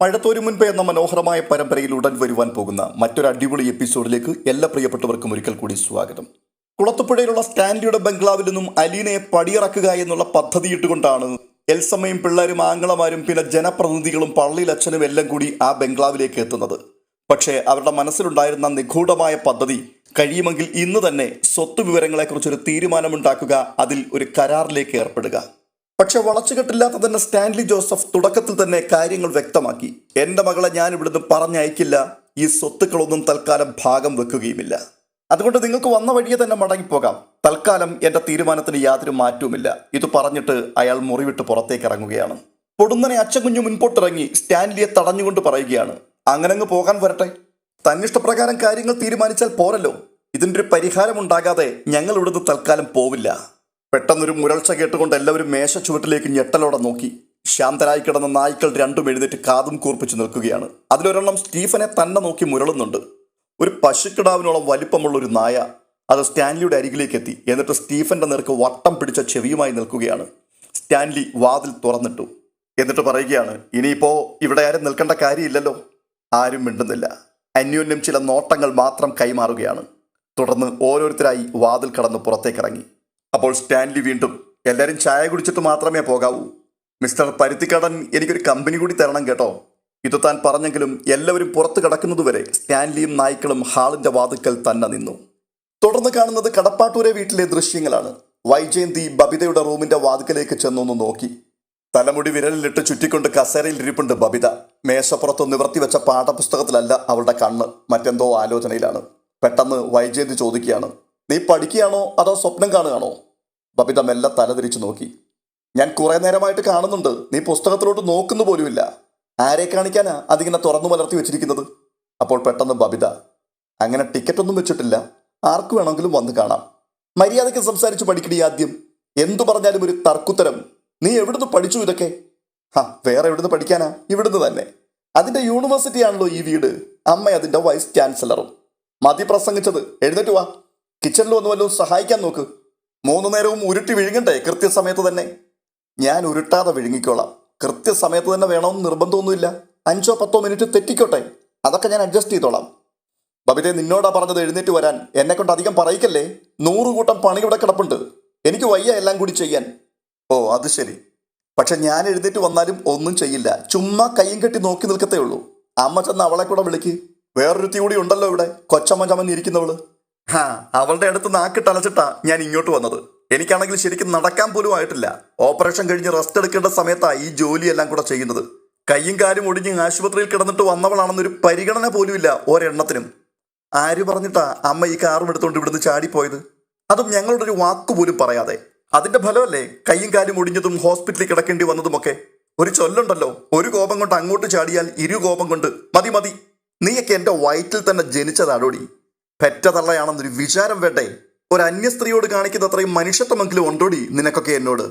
മഴത്തോരു മുൻപേ എന്ന മനോഹരമായ പരമ്പരയിൽ ഉടൻ വരുവാൻ പോകുന്ന മറ്റൊരു അടിപൊളി എപ്പിസോഡിലേക്ക് എല്ലാ പ്രിയപ്പെട്ടവർക്കും ഒരിക്കൽ കൂടി സ്വാഗതം. കുളത്തുപുഴയിലുള്ള സ്റ്റാൻലിയുടെ ബംഗ്ലാവിൽ നിന്നും അലീനയെ പടിയിറക്കുക എന്നുള്ള പദ്ധതിയിട്ടുകൊണ്ടാണ് എൽസമ്മയും പിള്ളേരും ആങ്ങളമാരും പിന്നെ ജനപ്രതിനിധികളും പള്ളിയിലച്ഛനും എല്ലാം കൂടി ആ ബംഗ്ലാവിലേക്ക് എത്തുന്നത്. പക്ഷേ അവരുടെ മനസ്സിലുണ്ടായിരുന്ന നിഗൂഢമായ പദ്ധതി കഴിയുമെങ്കിൽ ഇന്ന് തന്നെ സ്വത്ത് വിവരങ്ങളെക്കുറിച്ചൊരു തീരുമാനമുണ്ടാക്കുക, അതിൽ ഒരു കരാറിലേക്ക് ഏർപ്പെടുക. പക്ഷെ വളച്ചുകെട്ടില്ലാത്ത തന്നെ സ്റ്റാൻലി ജോസഫ് തുടക്കത്തിൽ തന്നെ കാര്യങ്ങൾ വ്യക്തമാക്കി. എൻ്റെ മകളെ ഞാൻ ഇവിടുന്ന് പറഞ്ഞയക്കില്ല, ഈ സ്വത്തുക്കളൊന്നും തൽക്കാലം ഭാഗം വെക്കുകയുമില്ല. അതുകൊണ്ട് നിങ്ങൾക്ക് വന്ന വഴിയെ തന്നെ മടങ്ങിപ്പോകാം. തൽക്കാലം എൻ്റെ തീരുമാനത്തിന് യാതൊരു മാറ്റവുമില്ല. ഇത് പറഞ്ഞിട്ട് അയാൾ മുറിവിട്ട് പുറത്തേക്ക് ഇറങ്ങുകയാണ്. പൊടുന്നനെ അച്ഛൻകുഞ്ഞു മുൻപോട്ടിറങ്ങി സ്റ്റാൻലിയെ തടഞ്ഞുകൊണ്ട് പറയുകയാണ്, അങ്ങനങ്ങ് പോകാൻ വരട്ടെ. തന്നിഷ്ടപ്രകാരം കാര്യങ്ങൾ തീരുമാനിച്ചാൽ പോരല്ലോ. ഇതിൻ്റെ ഒരു പരിഹാരമുണ്ടാകാതെ ഞങ്ങൾ ഇവിടുന്ന് തൽക്കാലം പോവില്ല. പെട്ടെന്നൊരു മുരൾച്ച കേട്ടുകൊണ്ട് എല്ലാവരും മേശ ചുവട്ടിലേക്ക് ഞെട്ടലോടെ നോക്കി. ശാന്തരായി കിടന്ന നായ്ക്കൾ രണ്ടും എഴുന്നേറ്റ് കാതും കൂർപ്പിച്ചു നിൽക്കുകയാണ്. അതിലൊരെണ്ണം സ്റ്റീഫനെ തന്നെ നോക്കി മുരളുന്നുണ്ട്. ഒരു പശുക്കിടാവിനോളം വലിപ്പമുള്ള ഒരു നായ അത് സ്റ്റാൻലിയുടെ അരികിലേക്ക് എത്തി. എന്നിട്ട് സ്റ്റീഫന്റെ നേർക്ക് വട്ടം പിടിച്ച ചെവിയുമായി നിൽക്കുകയാണ്. സ്റ്റാൻലി വാതിൽ തുറന്നിട്ടു. എന്നിട്ട് പറയുകയാണ്, ഇനിയിപ്പോ ഇവിടെ ആരും നിൽക്കേണ്ട കാര്യമില്ലല്ലോ. ആരും മിണ്ടുന്നില്ല. അന്യോന്യം ചില നോട്ടങ്ങൾ മാത്രം കൈമാറുകയാണ്. തുടർന്ന് ഓരോരുത്തരായി വാതിൽ കടന്ന് പുറത്തേക്കിറങ്ങി. അപ്പോൾ സ്റ്റാൻലി വീണ്ടും, എല്ലാവരും ചായ കുടിച്ചിട്ട് മാത്രമേ പോകാവൂ. മിസ്റ്റർ പരുത്തിക്കടൻ, എനിക്കൊരു കമ്പനി കൂടി തരണം കേട്ടോ. ഇത് താൻ പറഞ്ഞെങ്കിലും എല്ലാവരും പുറത്ത് കിടക്കുന്നതുവരെ സ്റ്റാൻലിയും നായ്ക്കളും ഹാളിന്റെ വാതിൽക്കൽ തന്നെ നിന്നു. തുടർന്ന് കാണുന്നത് കടപ്പാട്ടൂരെ വീട്ടിലെ ദൃശ്യങ്ങളാണ്. വൈജയന്തി ബബിതയുടെ റൂമിന്റെ വാതിക്കലേക്ക് ചെന്നൊന്ന് നോക്കി. തലമുടി വിരലിലിട്ട് ചുറ്റിക്കൊണ്ട് കസേരയിൽ ഇരിപ്പുണ്ട് ബബിത. മേശപ്പുറത്ത് നിവർത്തി വെച്ച പാഠപുസ്തകത്തിലല്ല അവളുടെ കണ്ണ്, മറ്റെന്തോ ആലോചനയിലാണ്. പെട്ടെന്ന് വൈജയന്തി ചോദിക്കുകയാണ്, നീ പഠിക്കുകയാണോ അതോ സ്വപ്നം കാണുകയാണോ? ബബിത മെല്ലെ തലതിരിച്ചു നോക്കി. ഞാൻ കുറെ നേരമായിട്ട് കാണുന്നുണ്ട്, നീ പുസ്തകത്തിലോട്ട് നോക്കുന്നു പോലുമില്ല. ആരെ കാണിക്കാനാ അതിങ്ങനെ തുറന്നു മലർത്തി വെച്ചിരിക്കുന്നത്? അപ്പോൾ പെട്ടെന്ന് ബബിത, അങ്ങനെ ടിക്കറ്റ് ഒന്നും വെച്ചിട്ടില്ല, ആർക്ക് വേണമെങ്കിലും വന്ന് കാണാം. മര്യാദയ്ക്ക് സംസാരിച്ച് പഠിക്കണി ആദ്യം. എന്തു പറഞ്ഞാലും ഒരു തർക്കുത്തരം. നീ എവിടുന്ന് പഠിച്ചു ഇതൊക്കെ? വേറെ എവിടുന്ന് പഠിക്കാനാ? ഇവിടുന്ന് തന്നെ. അതിന്റെ യൂണിവേഴ്സിറ്റി ആണല്ലോ ഈ വീട്. അമ്മ അതിന്റെ വൈസ് ചാൻസലറും. മതി പ്രസംഗിച്ചത്, എഴുന്നേറ്റ് വാ. കിച്ചണിൽ വന്ന് വല്ലതും സഹായിക്കാൻ നോക്ക്. 3 നേരവും ഉരുട്ടി വിഴുങ്ങണ്ടേ കൃത്യസമയത്ത് തന്നെ? ഞാൻ ഉരുട്ടാതെ വിഴുങ്ങിക്കോളാം. കൃത്യസമയത്ത് തന്നെ വേണമെന്ന് നിർബന്ധമൊന്നുമില്ല. 5-10 മിനിറ്റ് തെറ്റിക്കോട്ടെ, അതൊക്കെ ഞാൻ അഡ്ജസ്റ്റ് ചെയ്തോളാം. ബബിതെ, നിന്നോടാ പറഞ്ഞത് എഴുന്നേറ്റ് വരാൻ. എന്നെ കൊണ്ട് അധികം പറയിക്കല്ലേ. 100 കൂട്ടം പണി ഇവിടെ കിടപ്പുണ്ട്. എനിക്ക് വയ്യ എല്ലാം കൂടി ചെയ്യാൻ. ഓ അത് ശരി. പക്ഷെ ഞാൻ എഴുന്നേറ്റ് വന്നാലും ഒന്നും ചെയ്യില്ല. ചുമ്മാ കയ്യും കെട്ടി നോക്കി നിൽക്കത്തേ ഉള്ളൂ. അമ്മ ചെന്ന് അവളെ കൂടെ വിളിക്ക്. വേറൊരുത്തി കൂടി ഉണ്ടല്ലോ ഇവിടെ, കൊച്ചമ്മ ചമഞ്ഞിരിക്കുന്നവള്. അവളുടെ അടുത്ത് നാക്കിട്ടലച്ചിട്ടാ ഞാൻ ഇങ്ങോട്ട് വന്നത്. എനിക്കാണെങ്കിൽ ശരിക്കും നടക്കാൻ പോലും ആയിട്ടില്ല. ഓപ്പറേഷൻ കഴിഞ്ഞ് റെസ്റ്റ് എടുക്കേണ്ട സമയത്താ ഈ ജോലിയെല്ലാം കൂടെ ചെയ്യുന്നത്. കയ്യും കാലും ഒടിഞ്ഞ് ആശുപത്രിയിൽ കിടന്നിട്ട് വന്നവളാണെന്നൊരു പരിഗണന പോലുമില്ല ഒരെണ്ണത്തിനും. ആര് പറഞ്ഞിട്ടാ അമ്മ ഈ കാറും എടുത്തുകൊണ്ട് ഇവിടുന്ന് ചാടിപ്പോയത്? അതും ഞങ്ങളുടെ ഒരു വാക്കുപോലും പറയാതെ. അതിന്റെ ഫലമല്ലേ കയ്യും കാലും ഒടിഞ്ഞതും ഹോസ്പിറ്റലിൽ കിടക്കേണ്ടി വന്നതുമൊക്കെ. ഒരു ചൊല്ലുണ്ടല്ലോ, ഒരു കോപം കൊണ്ട് അങ്ങോട്ട് ചാടിയാൽ 2 കോപം കൊണ്ട്. മതി മതി, നീയൊക്കെ എന്റെ വയറ്റിൽ തന്നെ ജനിച്ചതാടോടി. പെറ്റതള്ളയാണെന്നൊരു വിചാരം വേണ്ടേ? ഒരു അന്യ സ്ത്രീയോട് കാണിക്കുന്ന അത്രയും മനുഷ്യത്വമെങ്കിലും ഉണ്ടോടി നിനക്കൊക്കെ എന്നോട്?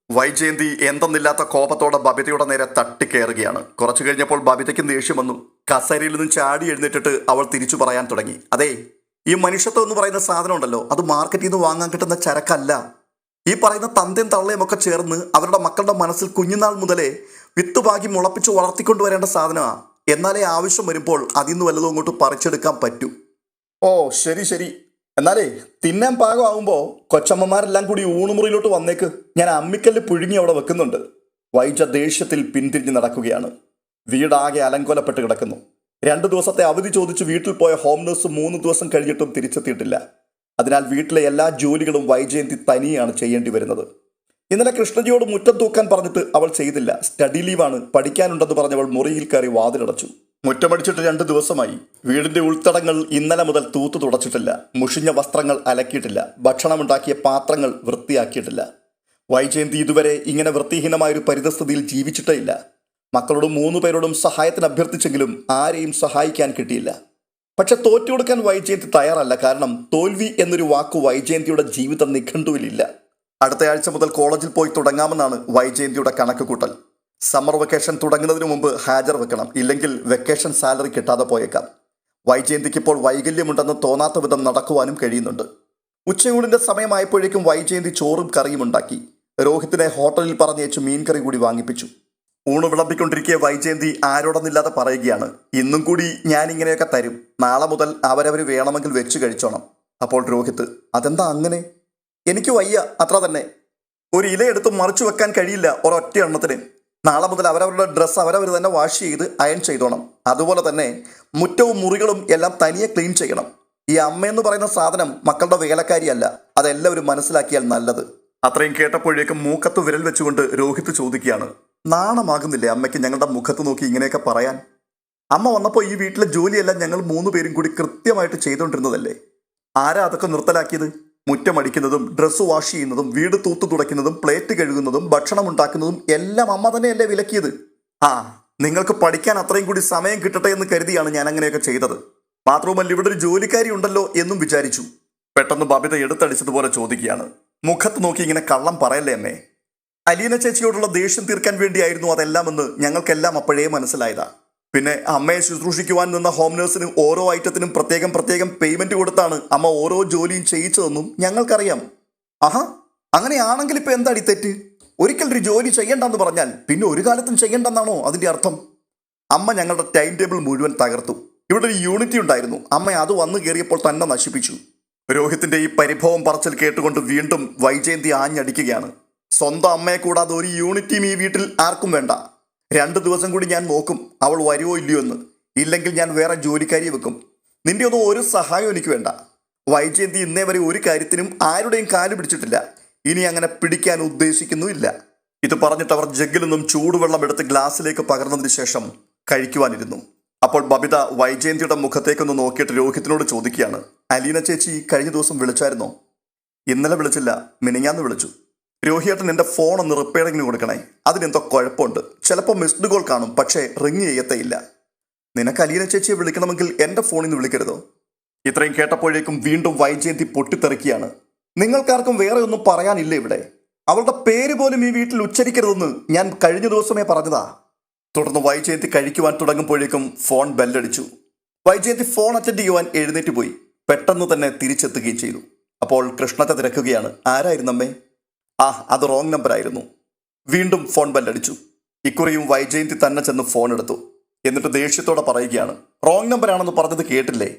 വൈജയന്തി എന്തെന്നില്ലാത്ത കോപത്തോടെ ബബിതയുടെ നേരെ തട്ടിക്കയറുകയാണ്. കുറച്ചു കഴിഞ്ഞപ്പോൾ ബബിതയ്ക്ക് ദേഷ്യം വന്നു. കസേരയിൽ നിന്നും ചാടി എഴുന്നേറ്റിട്ട് അവൾ തിരിച്ചു പറയാൻ തുടങ്ങി, അതെ, ഈ മനുഷ്യത്വം എന്ന് പറയുന്ന സാധനം ഉണ്ടല്ലോ, അത് മാർക്കറ്റിൽ നിന്ന് വാങ്ങാൻ കിട്ടുന്ന ചരക്കല്ല. ഈ പറയുന്ന തന്തയും തള്ളയും ഒക്കെ ചേർന്ന് അവരുടെ മക്കളുടെ മനസ്സിൽ കുഞ്ഞുനാൾ മുതലേ വിത്തുപാകി മുളപ്പിച്ച് വളർത്തിക്കൊണ്ടുവരേണ്ട സാധനമാണ്. എന്നാലേ ആവശ്യം വരുമ്പോൾ അതിന്ന് വല്ലതും അങ്ങോട്ട് പറിച്ചെടുക്കാൻ പറ്റൂ. ഓ ശരി ശരി, എന്നാലേ തിന്നാൻ പാകമാകുമ്പോ കൊച്ചമ്മമാരെല്ലാം കൂടി ഊണുമുറിയിലോട്ട് വന്നേക്ക്. ഞാൻ അമ്മിക്കല്ല് പുഴുങ്ങി അവിടെ വെക്കുന്നുണ്ട്. വൈജ ദേഷ്യത്തിൽ പിന്തിരിഞ്ഞ് നടക്കുകയാണ്. വീടാകെ അലങ്കോലപ്പെട്ട് കിടക്കുന്നു. 2 ദിവസത്തെ അവധി ചോദിച്ച് വീട്ടിൽ പോയ ഹോം നേഴ്സ് 3 ദിവസം കഴിഞ്ഞിട്ടും തിരിച്ചെത്തിയിട്ടില്ല. അതിനാൽ വീട്ടിലെ എല്ലാ ജോലികളും വൈജയന്തി തനിയാണ് ചെയ്യേണ്ടി വരുന്നത്. ഇന്നലെ കൃഷ്ണജിയോട് മുറ്റം തൂക്കാൻ പറഞ്ഞിട്ട് അവൾ ചെയ്തില്ല. സ്റ്റഡി ലീവാണ്, പഠിക്കാനുണ്ടെന്ന് പറഞ്ഞവൾ മുറിയിൽ കയറി വാതിലടച്ചു. മുറ്റമടിച്ചിട്ട് 2 ദിവസമായി. വീടിന്റെ ഉൾത്തടങ്ങൾ ഇന്നലെ മുതൽ തൂത്തു തുടച്ചിട്ടില്ല. മുഷിഞ്ഞ വസ്ത്രങ്ങൾ അലക്കിയിട്ടില്ല. ഭക്ഷണമുണ്ടാക്കിയ പാത്രങ്ങൾ വൃത്തിയാക്കിയിട്ടില്ല. വൈജയന്തി ഇതുവരെ ഇങ്ങനെ വൃത്തിഹീനമായൊരു പരിതസ്ഥിതിയിൽ ജീവിച്ചിട്ടേ ഇല്ല. മക്കളോടും 3 പേരോടും സഹായത്തിന് അഭ്യർത്ഥിച്ചെങ്കിലും ആരെയും സഹായിക്കാൻ കിട്ടിയില്ല. പക്ഷെ തോറ്റു കൊടുക്കാൻ വൈജയന്തി തയ്യാറല്ല. കാരണം തോൽവി എന്നൊരു വാക്ക് വൈജയന്തിയുടെ ജീവിത നിഘണ്ടുവിലില്ല. അടുത്ത ആഴ്ച മുതൽ കോളേജിൽ പോയി തുടങ്ങാമെന്നാണ് വൈജയന്തിയുടെ കണക്ക് കൂട്ടൽ. സമ്മർ വെക്കേഷൻ തുടങ്ങുന്നതിന് മുമ്പ് ഹാജർ വെക്കണം, ഇല്ലെങ്കിൽ വെക്കേഷൻ സാലറി കിട്ടാതെ പോയേക്കാം. വൈജയന്തിക്ക് ഇപ്പോൾ വൈകല്യമുണ്ടെന്ന് തോന്നാത്ത വിധം നടക്കുവാനും കഴിയുന്നുണ്ട്. ഉച്ചയൂണിന്റെ സമയമായപ്പോഴേക്കും വൈജയന്തി ചോറും കറിയും ഉണ്ടാക്കി. രോഹിത്തിനെ ഹോട്ടലിൽ പറഞ്ഞയച്ചു മീൻകറി കൂടി വാങ്ങിപ്പിച്ചു. ഊണ് വിളമ്പിക്കൊണ്ടിരിക്കെ വൈജയന്തി ആരോടൊന്നില്ലാതെ പറയുകയാണ്, ഇന്നും കൂടി ഞാൻ ഇങ്ങനെയൊക്കെ തരും, നാളെ മുതൽ അവരവർ വേണമെങ്കിൽ വെച്ച് കഴിച്ചോണം. അപ്പോൾ രോഹിത്, അതെന്താ അങ്ങനെ? എനിക്ക് വയ്യ, അത്ര തന്നെ. ഒരു ഇലയെടുത്ത് മറിച്ചു വെക്കാൻ കഴിയില്ല ഒരൊറ്റ എണ്ണത്തിന്. നാളെ മുതൽ അവരവരുടെ ഡ്രസ്സ് അവരവർ തന്നെ വാഷ് ചെയ്ത് അയൺ ചെയ്തോണം. അതുപോലെ തന്നെ മുറ്റവും മുറികളും എല്ലാം തനിയെ ക്ലീൻ ചെയ്യണം. ഈ അമ്മയെന്ന് പറയുന്ന സാധനം മക്കളുടെ വേലക്കാരിയല്ല, അതെല്ലാവരും മനസ്സിലാക്കിയാൽ നല്ലത്. അത്രയും കേട്ടപ്പോഴേക്കും മൂക്കത്ത് വിരൽ വെച്ചുകൊണ്ട് രോഹിത് ചോദിക്കുകയാണ്, നാണമാകുന്നില്ലേ അമ്മയ്ക്ക് ഞങ്ങളുടെ മുഖത്ത് നോക്കി ഇങ്ങനെയൊക്കെ പറയാൻ? അമ്മ വന്നപ്പോൾ ഈ വീട്ടിലെ ജോലിയെല്ലാം ഞങ്ങൾ 3 പേരും കൂടി കൃത്യമായിട്ട് ചെയ്തുകൊണ്ടിരുന്നതല്ലേ. ആരാ അതൊക്കെ നിർത്തലാക്കിയത്? മുറ്റമടിക്കുന്നതും ഡ്രസ്സ് വാഷ് ചെയ്യുന്നതും വീട് തൂത്തു തുടയ്ക്കുന്നതും പ്ലേറ്റ് കഴുകുന്നതും ഭക്ഷണം ഉണ്ടാക്കുന്നതും എല്ലാം അമ്മ തന്നെയല്ലേ വിലക്കിയത്? ആ, നിങ്ങൾക്ക് പഠിക്കാൻ അത്രയും കൂടി സമയം കിട്ടട്ടെ എന്ന് കരുതിയാണ് ഞാൻ അങ്ങനെയൊക്കെ ചെയ്തത്. മാത്രവുമല്ല ഇവിടെ ഒരു ജോലിക്കാരി ഉണ്ടല്ലോ എന്നും വിചാരിച്ചു. പെട്ടെന്ന് ബബിത എടുത്തടിച്ചതുപോലെ ചോദിക്കുകയാണ്, മുഖത്ത് നോക്കി ഇങ്ങനെ കള്ളം പറയല്ലേ അമ്മേ. അലീന ചേച്ചിയോടുള്ള ദേഷ്യം തീർക്കാൻ വേണ്ടിയായിരുന്നു അതെല്ലാമെന്ന് ഞങ്ങൾക്കെല്ലാം അപ്പോഴേ മനസ്സിലായതാ. പിന്നെ അമ്മയെ ശുശ്രൂഷിക്കുവാൻ നിന്ന ഹോം നേഴ്സിന് ഓരോ ഐറ്റത്തിനും പ്രത്യേകം പേയ്മെന്റ് കൊടുത്താണ് അമ്മ ഓരോ ജോലിയും ചെയ്യിച്ചതെന്നും ഞങ്ങൾക്കറിയാം. ആഹാ, അങ്ങനെയാണെങ്കിൽ ഇപ്പൊ എന്താടി തെറ്റ്? ഒരിക്കൽ ഒരു ജോലി ചെയ്യണ്ടെന്ന് പറഞ്ഞാൽ പിന്നെ ഒരു കാലത്തും ചെയ്യണ്ടെന്നാണോ അതിന്റെ അർത്ഥം? അമ്മ ഞങ്ങളുടെ ടൈം ടേബിൾ മുഴുവൻ തകർത്തു. ഇവിടെ ഒരു യൂണിറ്റി ഉണ്ടായിരുന്നു, അമ്മ അത് വന്നു കയറിയപ്പോൾ തന്നെ നശിപ്പിച്ചു. രോഹിത്തിന്റെ ഈ പരിഭവം പറച്ചിൽ കേട്ടുകൊണ്ട് വീണ്ടും വൈജയന്തി ആഞ്ഞടിക്കുകയാണ്. സ്വന്തം അമ്മയെ കൂടാതെ ഒരു യൂണിറ്റിയും ഈ വീട്ടിൽ ആർക്കും വേണ്ട. 2 ദിവസം കൂടി ഞാൻ നോക്കും അവൾ വരുമോ ഇല്ലയോ എന്ന്. ഇല്ലെങ്കിൽ ഞാൻ വേറെ ജോലിക്കാരിയെ വെക്കും. നിന്റെ ഒന്നും ഒരു സഹായം എനിക്ക് വേണ്ട. വൈജയന്തി ഇന്നേ വരെ ഒരു കാര്യത്തിനും ആരുടെയും കാല് പിടിച്ചിട്ടില്ല, ഇനി അങ്ങനെ പിടിക്കാൻ ഉദ്ദേശിക്കുന്നുമില്ല. ഇത് പറഞ്ഞിട്ട് അവർ ജഗ്ഗിൽ നിന്നും ചൂടുവെള്ളം എടുത്ത് ഗ്ലാസ്സിലേക്ക് പകർന്നതിന് ശേഷം കഴിക്കുവാനിരുന്നു. അപ്പോൾ ബബിത വൈജയന്തിയുടെ മുഖത്തേക്കൊന്ന് നോക്കിയിട്ട് രോഹിത്തിനോട് ചോദിക്കുകയാണ്, അലീന ചേച്ചി കഴിഞ്ഞ ദിവസം വിളിച്ചായിരുന്നോ? ഇന്നലെ വിളിച്ചില്ല, മിനിങ്ങാന്ന് വിളിച്ചു. രോഹിയേട്ടൻ എൻ്റെ ഫോൺ ഒന്ന് റിപ്പയറിങ്ങിന് കൊടുക്കണേ, അതിനെന്തോ കുഴപ്പമുണ്ട്. ചിലപ്പോൾ മിസ്ഡ് കോൾ കാണും, പക്ഷേ റിങ് ചെയ്യത്തേയില്ല. നിനക്ക് അലീന ചേച്ചിയെ വിളിക്കണമെങ്കിൽ എൻ്റെ ഫോണിൽ നിന്ന് വിളിക്കരുതോ? ഇത്രയും കേട്ടപ്പോഴേക്കും വീണ്ടും വൈജയന്തി പൊട്ടിത്തെറിക്കുകയാണ്. നിങ്ങൾക്കാർക്കും വേറെ ഒന്നും പറയാനില്ല ഇവിടെ? അവളുടെ പേര് പോലും ഈ വീട്ടിൽ ഉച്ചരിക്കരുതെന്ന് ഞാൻ കഴിഞ്ഞ ദിവസമേ പറഞ്ഞതാ. തുടർന്ന് വൈജയന്തി കഴിക്കുവാൻ തുടങ്ങുമ്പോഴേക്കും ഫോൺ ബെല്ലടിച്ചു. വൈജയന്തി ഫോൺ അറ്റൻഡ് ചെയ്യുവാൻ എഴുന്നേറ്റ് പോയി. പെട്ടെന്ന് തന്നെ തിരിച്ചെത്തുകയും ചെയ്തു. അപ്പോൾ കൃഷ്ണത്തെ തിരക്കുകയാണ്, ആരായിരുന്നമ്മേ? അത് റോങ് നമ്പർ ആയിരുന്നു. വീണ്ടും ഫോൺ ബെല്ലടിച്ചു. ഇക്കുറിയും വൈജയന്തി തന്നെ ചെന്ന് ഫോൺ എടുത്തു. എന്നിട്ട് ദേഷ്യത്തോടെ പറയുകയാണ്, റോങ് നമ്പർ ആണെന്ന് പറഞ്ഞത് കേട്ടില്ലേ?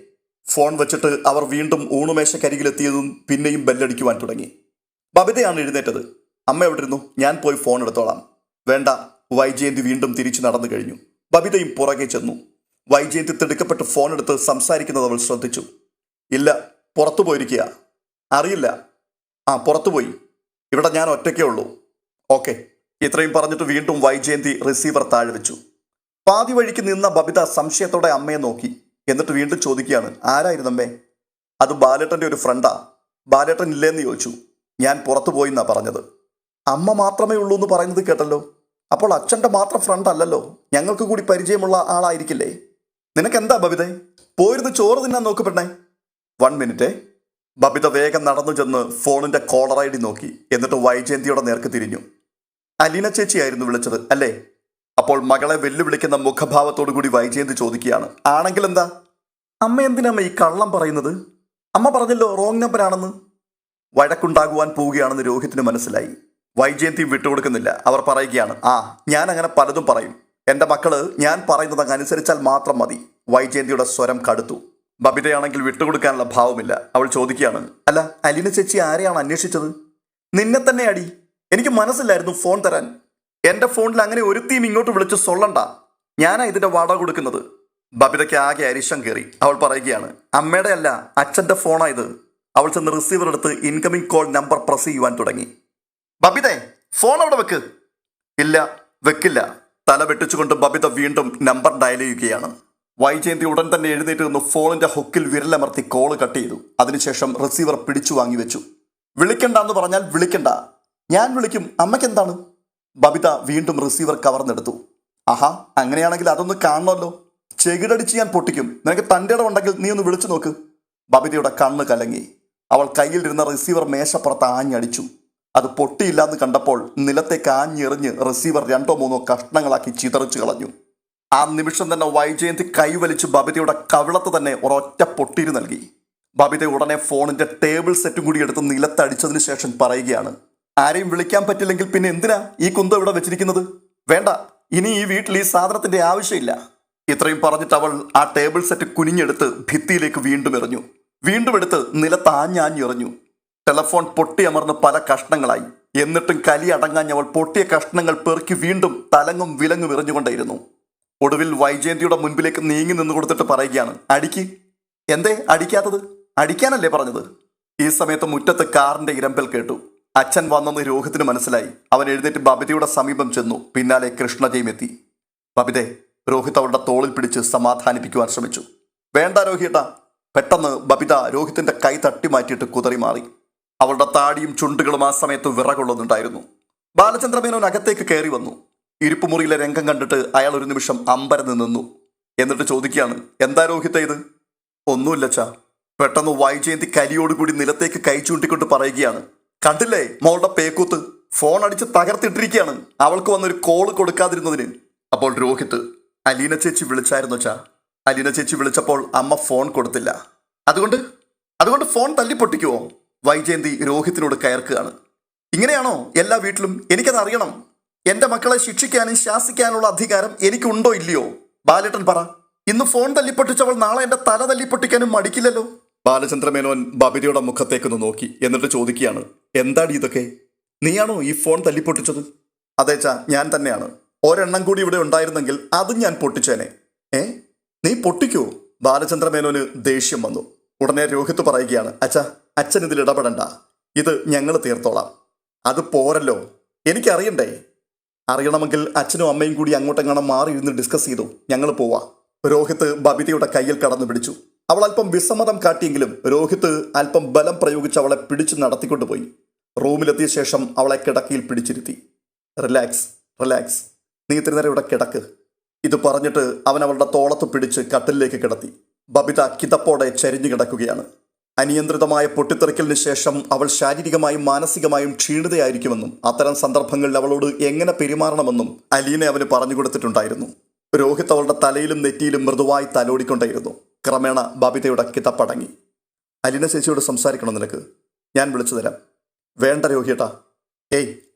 ഫോൺ വെച്ചിട്ട് അവർ വീണ്ടും ഊണുമേശക്കരികിലെത്തിയതും പിന്നെയും ബെല്ലടിക്കുവാൻ തുടങ്ങി. ബബിതയാണ് എഴുന്നേറ്റത്. അമ്മ എവിടെ ഇരുന്നു? ഞാൻ പോയി ഫോൺ എടുത്തോളാം. വേണ്ട. വൈജയന്തി വീണ്ടും തിരിച്ചു നടന്നു കഴിഞ്ഞു. ബബിതയും പുറകെ ചെന്നു. വൈജയന്തി തിടുക്കപ്പെട്ട് ഫോൺ എടുത്ത് സംസാരിക്കുന്നത് അവൾ ശ്രദ്ധിച്ചു. ഇല്ല, പുറത്തു പോയിരിക്കുക. അറിയില്ല. പുറത്തുപോയി. ഇവിടെ ഞാൻ ഒറ്റയ്ക്കേ ഉള്ളൂ. ഓക്കെ. ഇത്രയും പറഞ്ഞിട്ട് വീണ്ടും വൈജയന്തി റിസീവർ താഴെ വെച്ചു. പാതി വഴിക്ക് നിന്ന ബബിത സംശയത്തോടെ അമ്മയെ നോക്കി. എന്നിട്ട് വീണ്ടും ചോദിക്കുകയാണ്, ആരായിരുന്നമ്മേ? അത് ബാലേട്ടൻ്റെ ഒരു ഫ്രണ്ടാ. ബാലേട്ടൻ ഇല്ലേന്ന് ചോദിച്ചു. ഞാൻ പുറത്തു പോയി എന്നാ പറഞ്ഞത്. അമ്മ മാത്രമേ ഉള്ളൂ എന്ന് പറയുന്നത് കേട്ടല്ലോ. അപ്പോൾ അച്ഛൻ്റെ മാത്രം ഫ്രണ്ട് അല്ലല്ലോ, ഞങ്ങൾക്ക് കൂടി പരിചയമുള്ള ആളായിരിക്കില്ലേ? നിനക്കെന്താ ബബിത? പോയിരുന്ന് ചോറ് തിന്നാൻ നോക്ക് പെണ്ണേ. 1 മിനിറ്റ്. ബബിത വേഗം നടന്നു ചെന്ന് ഫോണിന്റെ കോളർ ഐ ഡി നോക്കി. എന്നിട്ട് വൈജയന്തിയുടെ നേർക്ക് തിരിഞ്ഞു. അലീന ചേച്ചിയായിരുന്നു വിളിച്ചത് അല്ലേ? അപ്പോൾ മകളെ വെല്ലുവിളിക്കുന്ന മുഖഭാവത്തോടു കൂടി വൈജയന്തി ചോദിക്കുകയാണ്, ആണെങ്കിൽ എന്താ? അമ്മ എന്തിനമ്മ ഈ കള്ളം പറയുന്നത്? അമ്മ പറഞ്ഞല്ലോ റോങ് നമ്പർ ആണെന്ന്. വഴക്കുണ്ടാകുവാൻ പോവുകയാണെന്ന് രോഹിത്തിന് മനസ്സിലായി. വൈജയന്തി വിട്ടുകൊടുക്കുന്നില്ല. അവർ പറയുകയാണ്, ഞാൻ അങ്ങനെ പലതും പറയും. എൻ്റെ മക്കള് ഞാൻ പറയുന്നത് അങ്ങ് അനുസരിച്ചാൽ മാത്രം മതി. വൈജയന്തിയുടെ സ്വരം കടുത്തു. ബബിതയാണെങ്കിൽ വിട്ടുകൊടുക്കാനുള്ള ഭാവമില്ല. അവൾ ചോദിക്കുകയാണ്, അല്ല അലീന ചേച്ചി ആരെയാണ് അന്വേഷിച്ചത്? നിന്നെ തന്നെ അടി. എനിക്ക് മനസ്സിലായിരുന്നു ഫോൺ തരാൻ. എൻ്റെ ഫോണിൽ അങ്ങനെ ഒരുത്തിയും ഇങ്ങോട്ട് വിളിച്ച് സൊല്ലണ്ട. ഞാനാ ഇതിന്റെ വാടക കൊടുക്കുന്നത്. ബബിതയ്ക്ക് ആകെ അരിശം കയറി. അവൾ പറയുകയാണ്, അമ്മയുടെ അല്ല അച്ഛൻ്റെ ഫോണാ ഇത്. അവൾ ചെന്ന് റിസീവർ എടുത്ത് ഇൻകമിംഗ് കോൾ നമ്പർ പ്രസ് ചെയ്യുവാൻ തുടങ്ങി. ബബിതേ, ഫോൺ അവിടെ വെക്ക്. ഇല്ല, വെക്കില്ല. തല വെട്ടിച്ചുകൊണ്ട് ബബിത വീണ്ടും നമ്പർ ഡയൽ ചെയ്യുകയാണ്. വൈജയന്തി ഉടൻ തന്നെ എഴുന്നേറ്റ് നിന്ന് ഫോണിന്റെ ഹുക്കിൽ വിരലമർത്തി കോള് കട്ട് ചെയ്തു. അതിനുശേഷം റിസീവർ പിടിച്ചു വാങ്ങി വെച്ചു. വിളിക്കണ്ടെന്ന് പറഞ്ഞാൽ വിളിക്കണ്ട, ഞാൻ വിളിക്കും, അമ്മയ്ക്കെന്താണ്? ബബിത വീണ്ടും റിസീവർ കവർന്നെടുത്തു. അങ്ങനെയാണെങ്കിൽ അതൊന്ന് കാണണമല്ലോ. ചെകിടടിച്ച് ഞാൻ പൊട്ടിക്കും. നിനക്ക് തൻ്റെ ഇടം ഉണ്ടെങ്കിൽ നീ ഒന്ന് വിളിച്ചു നോക്ക്. ബബിതയുടെ കണ്ണ് കലങ്ങി. അവൾ കയ്യിലിരുന്ന റിസീവർ മേശപ്പുറത്ത് ആഞ്ഞടിച്ചു. അത് പൊട്ടിയില്ലാന്ന് കണ്ടപ്പോൾ നിലത്തേക്ക് ആഞ്ഞെറിഞ്ഞ് റിസീവർ 2-3 കഷ്ണങ്ങളാക്കി ചിതറിച്ചു കളഞ്ഞു. ആ നിമിഷം തന്നെ വൈജയന്തി കൈവലിച്ച് ബബിതയുടെ കവിളത്ത് തന്നെ ഒരൊറ്റ പൊട്ടിരി നൽകി. ബബിത ഉടനെ ഫോണിന്റെ ടേബിൾ സെറ്റും കൂടി എടുത്ത് നിലത്തടിച്ചതിന് ശേഷം പറയുകയാണ്, ആരെയും വിളിക്കാൻ പറ്റില്ലെങ്കിൽ പിന്നെ എന്തിനാ ഈ കുന്തം ഇവിടെ വെച്ചിരിക്കുന്നത്? വേണ്ട, ഇനി ഈ വീട്ടിൽ ഈ സാധനത്തിന്റെ ആവശ്യമില്ല. ഇത്രയും പറഞ്ഞിട്ട് അവൾ ആ ടേബിൾ സെറ്റ് കുനിഞ്ഞെടുത്ത് ഭിത്തിയിലേക്ക് വീണ്ടും എറിഞ്ഞു. വീണ്ടും എടുത്ത് നിലത്ത് ആഞ്ഞാഞ്ഞെറിഞ്ഞു. ടെലഫോൺ പൊട്ടിയമർന്ന് പല കഷ്ണങ്ങളായി. എന്നിട്ടും കലി അടങ്ങാഞ്ഞ് അവൾ പൊട്ടിയ കഷ്ണങ്ങൾ പെറുക്കി വീണ്ടും തലങ്ങും വിലങ്ങും എറിഞ്ഞുകൊണ്ടേയിരുന്നു. ഒടുവിൽ വൈജയന്തിയുടെ മുൻപിലേക്ക് നീങ്ങി നിന്ന് കൊടുത്തിട്ട് പറയുകയാണ്, അടിക്ക്. എന്തേ അടിക്കാത്തത്? അടിക്കാനല്ലേ പറഞ്ഞത്? ഈ സമയത്ത് മുറ്റത്ത് കാറിന്റെ ഇരമ്പൽ കേട്ടു. അച്ഛൻ വന്നെന്ന് രോഹിത്തിന് മനസ്സിലായി. അവൻ എഴുന്നേറ്റ് ബബിതയുടെ സമീപം ചെന്നു. പിന്നാലെ കൃഷ്ണജയും എത്തി. ബബിതെ, രോഹിത് അവളുടെ തോളിൽ പിടിച്ച് സമാധാനിപ്പിക്കുവാൻ ശ്രമിച്ചു. വേണ്ട രോഹിട്ട. പെട്ടെന്ന് ബബിത രോഹിത്തിന്റെ കൈ തട്ടി മാറ്റിയിട്ട് കുതറി മാറി. അവളുടെ താടിയും ചുണ്ടുകളും ആ സമയത്ത് വിറകൊള്ളുന്നുണ്ടായിരുന്നു. ബാലചന്ദ്രമേനോൻ അകത്തേക്ക് കയറി വന്നു. ഇരിപ്പുമുറിയിലെ രംഗം കണ്ടിട്ട് അയാൾ ഒരു നിമിഷം അമ്പരന്ന് നിന്നു. എന്നിട്ട് ചോദിക്കുകയാണ്, എന്താ രോഹിത ഇത്? ഒന്നുമില്ലച്ചാ. പെട്ടെന്ന് വൈജയന്തി കലിയോടുകൂടി നിലത്തേക്ക് കൈ ചൂണ്ടിക്കൊണ്ട് പറയുകയാണ്, കണ്ടില്ലേ മോളുടെ പേക്കൂത്ത്? ഫോൺ അടിച്ച് തകർത്തിട്ടിരിക്കുകയാണ് അവൾക്ക് വന്നൊരു കോള് കൊടുക്കാതിരുന്നതിന്. അപ്പോൾ രോഹിത്, അലീന ചേച്ചി വിളിച്ചായിരുന്നു അച്ഛാ. അലീന ചേച്ചി വിളിച്ചപ്പോൾ അമ്മ ഫോൺ കൊടുത്തില്ല. അതുകൊണ്ട് ഫോൺ തല്ലിപ്പൊട്ടിക്കുവോ? വൈജയന്തി രോഹിത്തിനോട് കയർക്കുകയാണ്. ഇങ്ങനെയാണോ എല്ലാ വീട്ടിലും? എനിക്കത് അറിയണം. എന്റെ മക്കളെ ശിക്ഷിക്കാനും ശാസിക്കാനുള്ള അധികാരം എനിക്കുണ്ടോ ഇല്ലയോ? ബാലേട്ടൻ പറ. ഇന്ന് ഫോൺ തല്ലിപ്പൊട്ടിച്ചവൾ നാളെ എന്റെ തല തല്ലിപ്പൊട്ടിക്കാനും മടിക്കില്ലല്ലോ. ബാലചന്ദ്രമേനോൻ ബബിതയുടെ മുഖത്തേക്കൊന്ന് നോക്കി. എന്നിട്ട് ചോദിക്കുകയാണ്, എന്താടി ഇതൊക്കെ? നീയാണോ ഈ ഫോൺ തല്ലിപ്പൊട്ടിച്ചത്? അതേച്ചാ, ഞാൻ തന്നെയാണ്. ഒരെണ്ണം കൂടി ഇവിടെ ഉണ്ടായിരുന്നെങ്കിൽ അതും ഞാൻ പൊട്ടിച്ചേനെ. നീ പൊട്ടിക്കോ? ബാലചന്ദ്രമേനോന് ദേഷ്യം വന്നു. ഉടനെ രോഹിത് പറയുകയാണ്, അച്ഛൻ ഇതിൽ ഇടപെടണ്ട. ഇത് ഞങ്ങൾ തീർത്തോളാം. അത് പോരല്ലോ, എനിക്കറിയണ്ടേ? അറിയണമെങ്കിൽ അച്ഛനും അമ്മയും കൂടി അങ്ങോട്ടെങ്ങാണം മാറി ഇരുന്ന് ഡിസ്കസ് ചെയ്തു. ഞങ്ങൾ പോവാ. രോഹിത് ബബിതയുടെ കയ്യിൽ കടന്നു പിടിച്ചു. അവൾ അല്പം വിസമ്മതം കാട്ടിയെങ്കിലും രോഹിത് അല്പം ബലം പ്രയോഗിച്ച് അവളെ പിടിച്ചു നടത്തിക്കൊണ്ടുപോയി. റൂമിലെത്തിയ ശേഷം അവളെ കിടക്കയിൽ പിടിച്ചിരുത്തി. റിലാക്സ്, നീ ഇത്തിരി നേരം ഇവിടെ കിടക്ക്. ഇത് പറഞ്ഞിട്ട് അവൻ അവളുടെ തോളത്ത് പിടിച്ച് കട്ടിലേക്ക് കിടത്തി. ബബിത കിതപ്പോടെ ചരിഞ്ഞു കിടക്കുകയാണ്. അനിയന്ത്രിതമായ പൊട്ടിത്തെറിക്കലിന് ശേഷം അവൾ ശാരീരികമായും മാനസികമായും ക്ഷീണിതയായിരിക്കുമെന്നും അത്തരം സന്ദർഭങ്ങളിൽ അവളോട് എങ്ങനെ പെരുമാറണമെന്നും അലീനെ അവന് പറഞ്ഞു കൊടുത്തിട്ടുണ്ടായിരുന്നു. രോഹിത് അവളുടെ തലയിലും നെറ്റിയിലും മൃദുവായി തലോടിക്കൊണ്ടേയിരുന്നു. ക്രമേണ ബബിതയുടെ കിതപ്പടങ്ങി. അലീന ചേച്ചിയോട് സംസാരിക്കണം നിനക്ക്. ഞാൻ വിളിച്ചു തരാം. വേണ്ട രോഹിയേട്ടാ.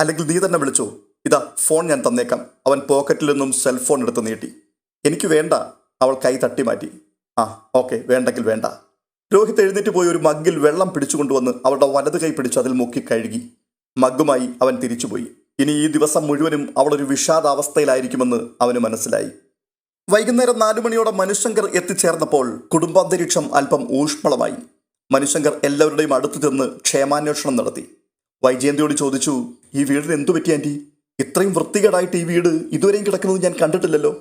അല്ലെങ്കിൽ നീ തന്നെ വിളിച്ചോ. ഇതാ ഫോൺ ഞാൻ തന്നേക്കാം. അവൻ പോക്കറ്റിൽ നിന്നും സെൽഫോൺ എടുത്ത് നീട്ടി. എനിക്ക് വേണ്ട. അവൾ കൈ തട്ടി മാറ്റി. ഓക്കെ, വേണ്ടെങ്കിൽ വേണ്ട. രോഹിത് എഴുന്നേറ്റ് പോയി ഒരു മഗ്ഗിൽ വെള്ളം പിടിച്ചുകൊണ്ടുവന്ന് അവളുടെ വലത് കൈ പിടിച്ച് അതിൽ മുക്കി കഴുകി. മഗ്ഗുമായി അവൻ തിരിച്ചുപോയി. ഇനി ഈ ദിവസം മുഴുവനും അവളൊരു വിഷാദാവസ്ഥയിലായിരിക്കുമെന്ന് അവന് മനസ്സിലായി. വൈകുന്നേരം 4 മണിയോടെ മനുശങ്കർ എത്തിച്ചേർന്നപ്പോൾ കുടുംബാന്തരീക്ഷം അല്പം ഊഷ്മളമായി. മനുശങ്കർ എല്ലാവരുടെയും അടുത്തു ചെന്ന് ക്ഷേമാന്വേഷണം നടത്തി. വൈജയന്തിയോട് ചോദിച്ചു, ഈ വീടിന് എന്തു പറ്റി ആൻറ്റി? ഇത്രയും വൃത്തികേടായിട്ട് ഈ വീട് ഇതുവരെയും കിടക്കുന്നത് ഞാൻ കണ്ടിട്ടില്ലല്ലോ.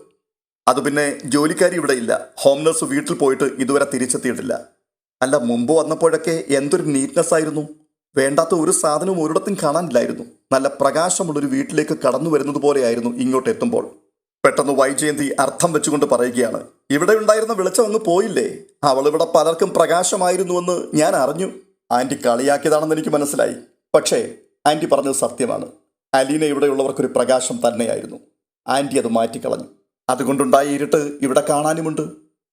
അത് പിന്നെ ജോലിക്കാരി ഇവിടെ ഇല്ല. ഹോം നഴ്സ് വീട്ടിൽ പോയിട്ട് ഇതുവരെ തിരിച്ചെത്തിയിട്ടില്ല. അല്ല, മുമ്പ് വന്നപ്പോഴൊക്കെ എന്തൊരു നീറ്റ്നെസ് ആയിരുന്നു. വേണ്ടാത്ത ഒരു സാധനവും ഒരിടത്തും കാണാനില്ലായിരുന്നു. നല്ല പ്രകാശമുള്ളൊരു വീട്ടിലേക്ക് കടന്നു വരുന്നത് പോലെയായിരുന്നു ഇങ്ങോട്ട് എത്തുമ്പോൾ. പെട്ടെന്ന് വൈജയന്തി അർത്ഥം വെച്ചുകൊണ്ട് പറയുകയാണ്, ഇവിടെ ഉണ്ടായിരുന്ന വെളിച്ചം അങ്ങ് പോയില്ലേ? അവളിവിടെ പലർക്കും പ്രകാശമായിരുന്നുവെന്ന് ഞാൻ അറിഞ്ഞു. ആൻറ്റി കളിയാക്കിയതാണെന്ന് എനിക്ക് മനസ്സിലായി. പക്ഷേ ആൻറ്റി പറഞ്ഞത് സത്യമാണ്. അലീന ഇവിടെയുള്ളവർക്കൊരു പ്രകാശം തന്നെയായിരുന്നു. ആൻറ്റി അത് മാറ്റിക്കളഞ്ഞു. അതുകൊണ്ടുണ്ടായ ഇരുട്ട് ഇവിടെ കാണാനുമുണ്ട്.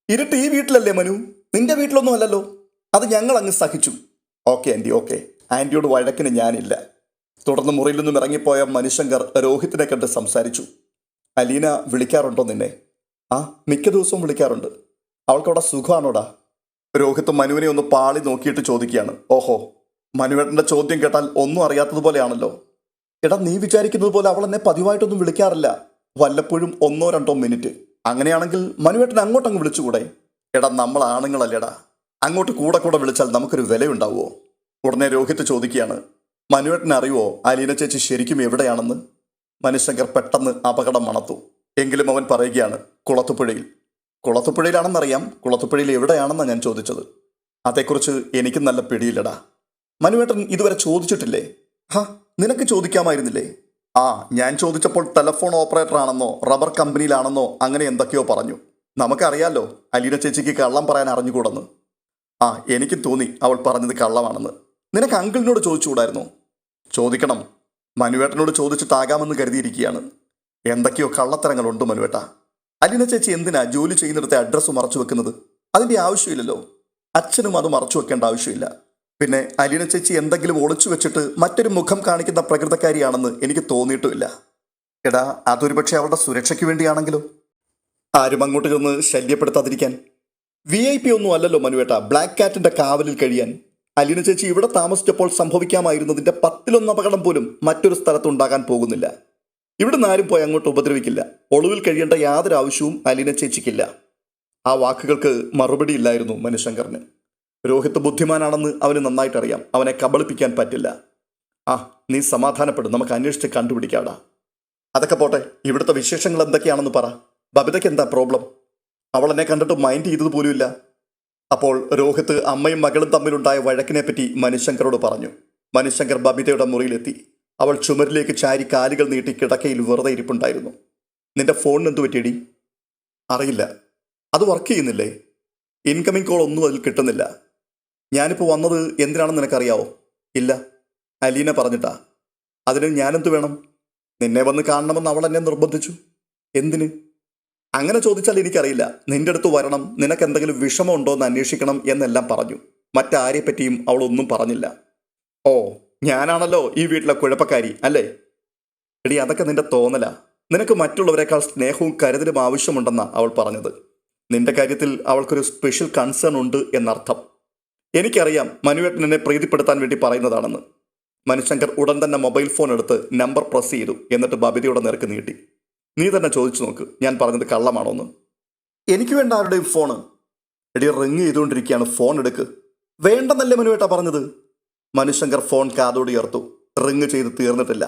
ഇരുട്ട് ഈ വീട്ടിലല്ലേ മനു? നിന്റെ വീട്ടിലൊന്നും അല്ലല്ലോ. അത് ഞങ്ങൾ അങ്ങ് സഹിച്ചു. Okay aunty, okay. ആൻറ്റിയോട് വഴക്കിന് ഞാനില്ല. തുടർന്ന് മുറിയിൽ നിന്നും ഇറങ്ങിപ്പോയ മനുശങ്കർ രോഹിത്തിനെ കണ്ട് സംസാരിച്ചു. അലീന വിളിക്കാറുണ്ടോ നിന്നെ? മിക്ക ദിവസവും വിളിക്കാറുണ്ട്. അവൾക്കവിടെ സുഖമാണോടാ? രോഹിത്ത് മനുവിനെ ഒന്ന് പാളി നോക്കിയിട്ട് ചോദിക്കുകയാണ്. ഓഹോ, മനുവേട്ടൻ്റെ ചോദ്യം കേട്ടാൽ ഒന്നും അറിയാത്തതുപോലെയാണല്ലോ. എടാ, നീ വിചാരിക്കുന്നത് പോലെ അവൾ എന്നെ പതിവായിട്ടൊന്നും വിളിക്കാറില്ല. വല്ലപ്പോഴും 1-2 മിനിറ്റ്. അങ്ങനെയാണെങ്കിൽ മനുവേട്ടൻ അങ്ങോട്ടങ്ങ് വിളിച്ചുകൂടെ? എടാ, നമ്മൾ ആണുങ്ങളല്ലേടാ. അങ്ങോട്ട് കൂടെ വിളിച്ചാൽ നമുക്കൊരു വിലയുണ്ടാവുമോ? ഉടനെ രോഹിത്ത് ചോദിക്കുകയാണ്, മനുവേട്ടനെ അറിയുമോ അലീന ചേച്ചി ശരിക്കും എവിടെയാണെന്ന്? മനുശങ്കർ പെട്ടെന്ന് അപകടം മണത്തു. എങ്കിലും അവൻ പറയുകയാണ്, കുളത്തുപുഴയിൽ. കുളത്തുപുഴയിലാണെന്നറിയാം. കുളത്തുപുഴയിൽ എവിടെയാണെന്നാണ് ഞാൻ ചോദിച്ചത്. അതേക്കുറിച്ച് എനിക്ക് നല്ല പിടിയില്ലടാ. മനുവേട്ടൻ ഇതുവരെ ചോദിച്ചിട്ടില്ലേ? നിനക്ക് ചോദിക്കാമായിരുന്നില്ലേ? ഞാൻ ചോദിച്ചപ്പോൾ ടെലഫോൺ ഓപ്പറേറ്റർ ആണെന്നോ റബ്ബർ കമ്പനിയിലാണെന്നോ അങ്ങനെ എന്തൊക്കെയോ പറഞ്ഞു. നമുക്കറിയാലോ അലീന ചേച്ചിക്ക് കള്ളം പറയാൻ അറിഞ്ഞുകൂടെന്ന്. എനിക്കും തോന്നി അവൾ പറഞ്ഞത് കള്ളമാണെന്ന്. നിനക്ക് അങ്കിളിനോട് ചോദിച്ചുകൂടായിരുന്നോ? ചോദിക്കണം. മനുവേട്ടനോട് ചോദിച്ചിട്ടാകാമെന്ന് കരുതിയിരിക്കുകയാണ്. എന്തൊക്കെയോ കള്ളത്തരങ്ങളുണ്ട് മനുവേട്ട. അലീന ചേച്ചി എന്തിനാ ജോലി ചെയ്യുന്നിടത്തെ അഡ്രസ്സ് മറച്ചു വെക്കുന്നത്? അതിൻ്റെ ആവശ്യമില്ലല്ലോ. അച്ഛനും അത് മറച്ചു വെക്കേണ്ട ആവശ്യമില്ല. പിന്നെ അലീന ചേച്ചി എന്തെങ്കിലും ഒളിച്ചു വെച്ചിട്ട് മറ്റൊരു മുഖം കാണിക്കുന്ന പ്രകൃതക്കാരിയാണെന്ന് എനിക്ക് തോന്നിയിട്ടുമില്ല. എടാ, അതൊരു പക്ഷേ അവളുടെ സുരക്ഷയ്ക്ക് വേണ്ടിയാണെങ്കിലോ? ആരും അങ്ങോട്ട് ചെന്ന് ശല്യപ്പെടുത്താതിരിക്കാൻ. VIP ഒന്നും അല്ലല്ലോ മനുവേട്ട ബ്ലാക്ക് കാറ്റിന്റെ കാവലിൽ കഴിയാൻ. അലീന ചേച്ചി ഇവിടെ താമസിച്ചപ്പോൾ സംഭവിക്കാമായിരുന്നതിന്റെ 10-1 അപകടം പോലും മറ്റൊരു സ്ഥലത്തുണ്ടാകാൻ പോകുന്നില്ല. ഇവിടുന്ന് ആരും പോയി അങ്ങോട്ട് ഉപദ്രവിക്കില്ല. ഒളിവിൽ കഴിയേണ്ട യാതൊരു ആവശ്യവും അലീന ചേച്ചിക്കില്ല. ആ വാക്കുകൾക്ക് മറുപടിയില്ലായിരുന്നു മനുശങ്കറിന്. രോഹിത് ബുദ്ധിമാനാണെന്ന് അവന് നന്നായിട്ടറിയാം. അവനെ കബളിപ്പിക്കാൻ പറ്റില്ല. ആ, നീ സമാധാനപ്പെടും, നമുക്ക് അന്വേഷിച്ച് കണ്ടുപിടിക്കാടാ. അതൊക്കെ പോട്ടെ, ഇവിടുത്തെ വിശേഷങ്ങൾ എന്തൊക്കെയാണെന്ന് പറ. ബബിതയ്ക്ക് എന്താ പ്രോബ്ലം? അവൾ എന്നെ കണ്ടിട്ട് മൈൻഡ് ചെയ്തത് പോലുമില്ല. അപ്പോൾ രോഹിത് അമ്മയും മകളും തമ്മിലുണ്ടായ വഴക്കിനെ പറ്റി മനുശങ്കറോട് പറഞ്ഞു. മനുശങ്കർ ബബിതയുടെ മുറിയിലെത്തി. അവൾ ചുമരിലേക്ക് ചാരി കാലുകൾ നീട്ടി കിടക്കയിൽ വെറുതെ ഇരിപ്പുണ്ടായിരുന്നു. നിന്റെ ഫോണിന് എന്തു പറ്റിയടി? അറിയില്ല, അത് വർക്ക് ചെയ്യുന്നില്ലേ? ഇൻകമിംഗ് കോൾ ഒന്നും അതിൽ കിട്ടുന്നില്ല. ഞാനിപ്പോൾ വന്നത് എന്തിനാണെന്ന് നിനക്കറിയാവോ? ഇല്ല, അലീന പറഞ്ഞിട്ടാ. അതിന് ഞാനെന്ത് വേണം? നിന്നെ വന്ന് കാണണമെന്ന് അവൾ എന്നെ നിർബന്ധിച്ചു. എന്തിന്? അങ്ങനെ ചോദിച്ചാൽ എനിക്കറിയില്ല. നിന്റെ അടുത്ത് വരണം, നിനക്ക് എന്തെങ്കിലും വിഷമമുണ്ടോ എന്ന് അന്വേഷിക്കണം എന്നെല്ലാം പറഞ്ഞു. മറ്റാരെ പറ്റിയും അവൾ ഒന്നും പറഞ്ഞില്ല. ഓ, ഞാനാണല്ലോ ഈ വീട്ടിലെ കുഴപ്പക്കാരി അല്ലേ? എടി, അതൊക്കെ നിന്റെ തോന്നലാ. നിനക്ക് മറ്റുള്ളവരെക്കാൾ സ്നേഹവും കരുതലും ആവശ്യമുണ്ടെന്നാ അവൾ പറഞ്ഞത്. നിന്റെ കാര്യത്തിൽ അവൾക്കൊരു സ്പെഷ്യൽ കൺസേൺ ഉണ്ട് എന്നർത്ഥം. എനിക്കറിയാം മനുവേട്ടൻ എന്നെ പ്രീതിപ്പെടുത്താൻ വേണ്ടി പറയുന്നതാണെന്ന്. മനുശങ്കർ ഉടൻ തന്നെ മൊബൈൽ ഫോൺ എടുത്ത് നമ്പർ പ്രസ് ചെയ്തു. എന്നിട്ട് ബബിതയുടെ നേർക്ക് നീട്ടി. നീ തന്നെ ചോദിച്ചു നോക്ക്, ഞാൻ പറഞ്ഞത് കള്ളമാണോന്ന്. എനിക്ക് വേണ്ട ആരുടെയും ഫോണ്. എടി, റിങ് ചെയ്തുകൊണ്ടിരിക്കുകയാണ്, ഫോൺ എടുക്ക്. വേണ്ടെന്നല്ലേ മനുവേട്ട പറഞ്ഞത്? മനുശങ്കർ ഫോൺ കാതോട് ഉയർത്തു. റിങ് ചെയ്ത് തീർന്നിട്ടില്ല.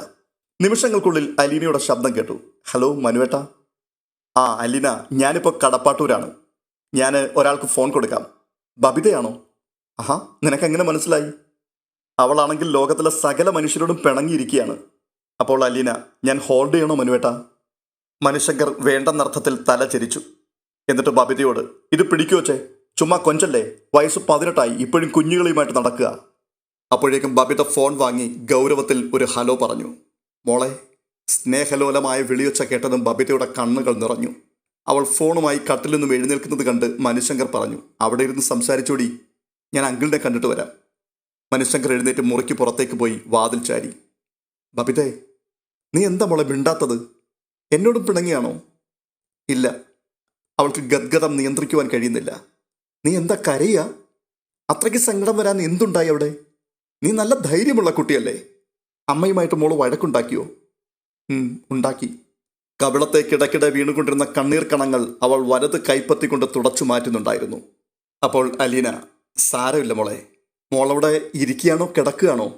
നിമിഷങ്ങൾക്കുള്ളിൽ അലീനയുടെ ശബ്ദം കേട്ടു. ഹലോ മനുവേട്ട. ആ അലീന, ഞാനിപ്പോൾ കടപ്പാട്ടൂരാണ്. ഞാൻ ഒരാൾക്ക് ഫോൺ കൊടുക്കാം. ബബിതയാണോ? ആഹാ, നിനക്കെങ്ങനെ മനസ്സിലായി? അവളാണെങ്കിൽ ലോകത്തിലെ സകല മനുഷ്യരോടും പിണങ്ങിയിരിക്കുകയാണ്. അപ്പോൾ അലീന, ഞാൻ ഹോൾഡ് ചെയ്യണോ മനുവേട്ട? മനുശങ്കർ വേണ്ടെന്നർത്ഥത്തിൽ തല ചരിച്ചു. എന്നിട്ട് ബബിതയോട്, ഇത് പിടിക്കുവച്ചേ, ചുമ്മാ കൊഞ്ചല്ലേ, വയസ്സ് 18ആയി, ഇപ്പോഴും കുഞ്ഞുങ്ങളുമായിട്ട് നടക്കുക. അപ്പോഴേക്കും ബബിത ഫോൺ വാങ്ങി ഗൗരവത്തിൽ ഒരു ഹലോ പറഞ്ഞു. മോളെ. സ്നേഹലോലമായ വിളിയൊച്ച കേട്ടതും ബബിതയുടെ കണ്ണുകൾ നിറഞ്ഞു. അവൾ ഫോണുമായി കട്ടിൽ നിന്നും എഴുന്നേൽക്കുന്നത് കണ്ട് മനുശങ്കർ പറഞ്ഞു, അവിടെ ഇരുന്ന് സംസാരിച്ചോടി, ഞാൻ അങ്കിളിനെ കണ്ടിട്ട് വരാം. മനുശങ്കർ എഴുന്നേറ്റ് മുറിക്ക് പുറത്തേക്ക് പോയി വാതിൽ ചാരി. ബബിതേ, നീ എന്താ മോളെ മിണ്ടാത്തത്? എന്നോടും പിണങ്ങിയാണോ? ഇല്ല. അവൾക്ക് ഗദ്ഗതം നിയന്ത്രിക്കുവാൻ കഴിയുന്നില്ല. നീ എന്താ കരയുക? അത്രയ്ക്ക് സങ്കടം വരാൻ എന്തുണ്ടായി അവിടെ? നീ നല്ല ധൈര്യമുള്ള കുട്ടിയല്ലേ. അമ്മയുമായിട്ട് മോള് വഴക്കുണ്ടാക്കിയോ? ഉണ്ടാക്കി. കവിളത്തേക്കിടയ്ക്കിടെ വീണുകൊണ്ടിരുന്ന കണ്ണീർ കണങ്ങൾ അവൾ വലത് കൈപ്പത്തിക്കൊണ്ട് തുടച്ചു മാറ്റുന്നുണ്ടായിരുന്നു. അപ്പോൾ അലീന, സാരമില്ല മോളെ, മോളവിടെ ഇരിക്കുകയാണോ കിടക്കുകയാണോ?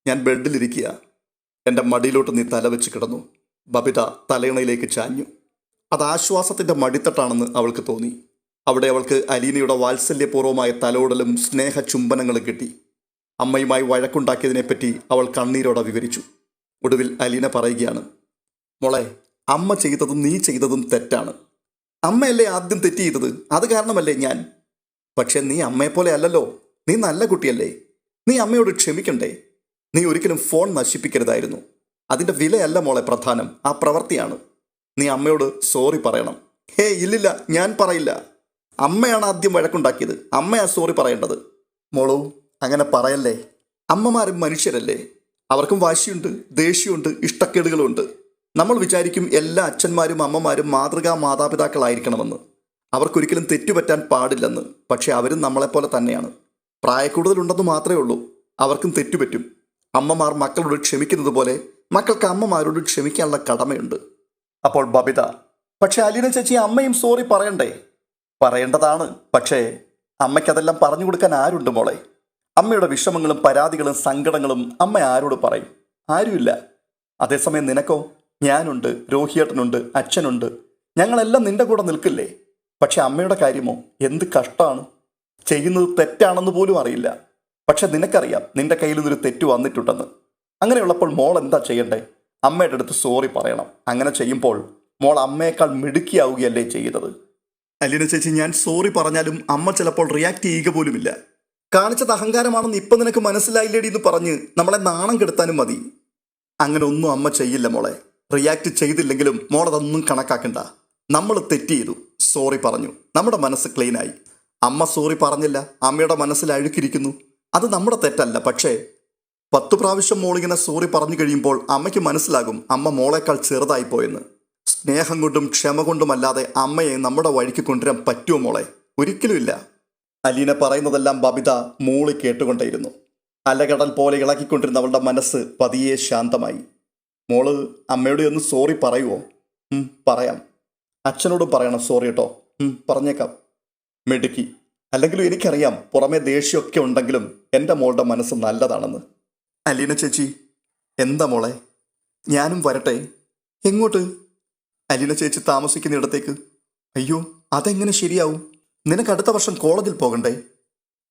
ഞാൻ ബെഡിലിരിക്കുക. എൻ്റെ മടിയിലോട്ട് നീ തല വെച്ച് കിടന്നു. ബബിത തലയിണയിലേക്ക് ചാഞ്ഞു. അത് ആശ്വാസത്തിൻ്റെ മടിത്തട്ടാണെന്ന് അവൾക്ക് തോന്നി. അവിടെ അവൾക്ക് അലീനയുടെ വാത്സല്യപൂർവ്വമായ തലോടലും സ്നേഹ ചുംബനങ്ങളും കിട്ടി. അമ്മയുമായി വഴക്കുണ്ടാക്കിയതിനെപ്പറ്റി അവൾ കണ്ണീരോടെ വിവരിച്ചു. ഒടുവിൽ അലീന പറയുകയാണ്, മോളെ, അമ്മ ചെയ്തതും നീ ചെയ്തതും തെറ്റാണ്. അമ്മയല്ലേ ആദ്യം തെറ്റ് ചെയ്തത്, അത് കാരണമല്ലേ ഞാൻ. പക്ഷെ നീ അമ്മയെപ്പോലെ അല്ലല്ലോ. നീ നല്ല കുട്ടിയല്ലേ. നീ അമ്മയോട് ക്ഷമിക്കണ്ടേ? നീ ഒരിക്കലും ഫോൺ നശിപ്പിക്കരുതായിരുന്നു. അതിൻ്റെ വിലയല്ല മോളെ പ്രധാനം, ആ പ്രവൃത്തിയാണ്. നീ അമ്മയോട് സോറി പറയണം. ഇല്ലില്ല, ഞാൻ പറയില്ല. അമ്മയാണ് ആദ്യം വഴക്കുണ്ടാക്കിയത്, അമ്മയാ സോറി പറയേണ്ടത്. മോളോ, അങ്ങനെ പറയല്ലേ. അമ്മമാരും മനുഷ്യരല്ലേ. അവർക്കും വാശിയുണ്ട്, ദേഷ്യമുണ്ട്, ഇഷ്ടക്കേടുകളുമുണ്ട്. നമ്മൾ വിചാരിക്കും എല്ലാ അച്ഛന്മാരും അമ്മമാരും മാതൃകാ മാതാപിതാക്കളായിരിക്കണമെന്ന്. അവർക്കൊരിക്കലും തെറ്റുപറ്റാൻ പാടില്ലെന്ന്. പക്ഷെ അവരും നമ്മളെപ്പോലെ തന്നെയാണ്. പ്രായക്കൂടുതലുണ്ടെന്ന് മാത്രമേ ഉള്ളൂ. അവർക്കും തെറ്റുപറ്റും. അമ്മമാർ മക്കളോട് ക്ഷമിക്കുന്നത് പോലെ മക്കൾക്ക് അമ്മമാരോട് ക്ഷമിക്കാനുള്ള കടമയുണ്ട്. അപ്പോൾ ബബിത, പക്ഷെ അലീന ചേച്ചി, അമ്മയും സോറി പറയണ്ടേ? പറയേണ്ടതാണ്. പക്ഷേ അമ്മയ്ക്കതെല്ലാം പറഞ്ഞു കൊടുക്കാൻ ആരുണ്ട് മോളെ? അമ്മയുടെ വിഷമങ്ങളും പരാതികളും സങ്കടങ്ങളും അമ്മ ആരോട് പറയും? ആരുമില്ല. അതേസമയം നിനക്കോ? ഞാനുണ്ട്, രോഹിയേട്ടനുണ്ട്, അച്ഛനുണ്ട്. ഞങ്ങളെല്ലാം നിന്റെ കൂടെ നിൽക്കില്ലേ? പക്ഷെ അമ്മയുടെ കാര്യമോ? എന്ത് കഷ്ടമാണ്. ചെയ്യുന്നത് തെറ്റാണെന്ന് പോലും അറിയില്ല. പക്ഷെ നിനക്കറിയാം നിന്റെ കയ്യിൽ നിന്നൊരു തെറ്റ് വന്നിട്ടുണ്ടെന്ന്. അങ്ങനെയുള്ളപ്പോൾ മോൾ എന്താ ചെയ്യണ്ടേ? അമ്മയുടെ അടുത്ത് സോറി പറയണം. അങ്ങനെ ചെയ്യുമ്പോൾ മോൾ അമ്മയേക്കാൾ മിടുക്കിയാവുകയല്ലേ ചെയ്യുന്നത്? അലീന ചേച്ചി, ഞാൻ സോറി പറഞ്ഞാലും അമ്മ ചിലപ്പോൾ റിയാക്ട് ചെയ്യുക പോലുമില്ല. കാണിച്ചത് അഹങ്കാരമാണെന്ന് ഇപ്പം നിനക്ക് മനസ്സിലായില്ലേടി എന്ന് പറഞ്ഞ് നമ്മളെ നാണം കെടുത്താനും മതി. അങ്ങനെ ഒന്നും അമ്മ ചെയ്യില്ല മോളെ. റിയാക്ട് ചെയ്തില്ലെങ്കിലും മോളതൊന്നും കണക്കാക്കണ്ട. നമ്മൾ തെറ്റ് ചെയ്തു, സോറി പറഞ്ഞു, നമ്മുടെ മനസ്സ് ക്ലീനായി. അമ്മ സോറി പറഞ്ഞില്ല, അമ്മയുടെ മനസ്സിൽ അഴുക്കിരിക്കുന്നു. അത് നമ്മുടെ തെറ്റല്ല. 10 പ്രാവശ്യം മോളിങ്ങനെ സോറി പറഞ്ഞു കഴിയുമ്പോൾ അമ്മയ്ക്ക് മനസ്സിലാകും അമ്മ മോളേക്കാൾ ചെറുതായിപ്പോയെന്ന്. സ്നേഹം കൊണ്ടും ക്ഷമ കൊണ്ടുമല്ലാതെ അമ്മയെ നമ്മുടെ വഴിക്ക് കൊണ്ടുവരാൻ പറ്റുമോ മോളെ? ഒരിക്കലുമില്ല. അലീന പറയുന്നതെല്ലാം ബബിത മൂളി കേട്ടുകൊണ്ടേയിരുന്നു. അലകടൽ പോലെ ഇളക്കിക്കൊണ്ടിരുന്ന അവളുടെ മനസ്സ് പതിയെ ശാന്തമായി. മോള് അമ്മയോട് ഒന്ന് സോറി പറയുമോ? പറയാം. അച്ഛനോടും പറയണം സോറി കേട്ടോ. പറഞ്ഞേക്കാം. മിടുക്കി. അല്ലെങ്കിലും എനിക്കറിയാം പുറമെ ദേഷ്യമൊക്കെ ഉണ്ടെങ്കിലും എൻ്റെ മോളുടെ മനസ്സ് നല്ലതാണെന്ന്. അലീന ചേച്ചി. എന്താ മോളെ? ഞാനും വരട്ടെ. എങ്ങോട്ട്? അലീന ചേച്ചി താമസിക്കുന്നിടത്തേക്ക്. അയ്യോ, അതെങ്ങനെ ശരിയാവും? നിനക്ക് അടുത്ത വർഷം കോളേജിൽ പോകണ്ടേ?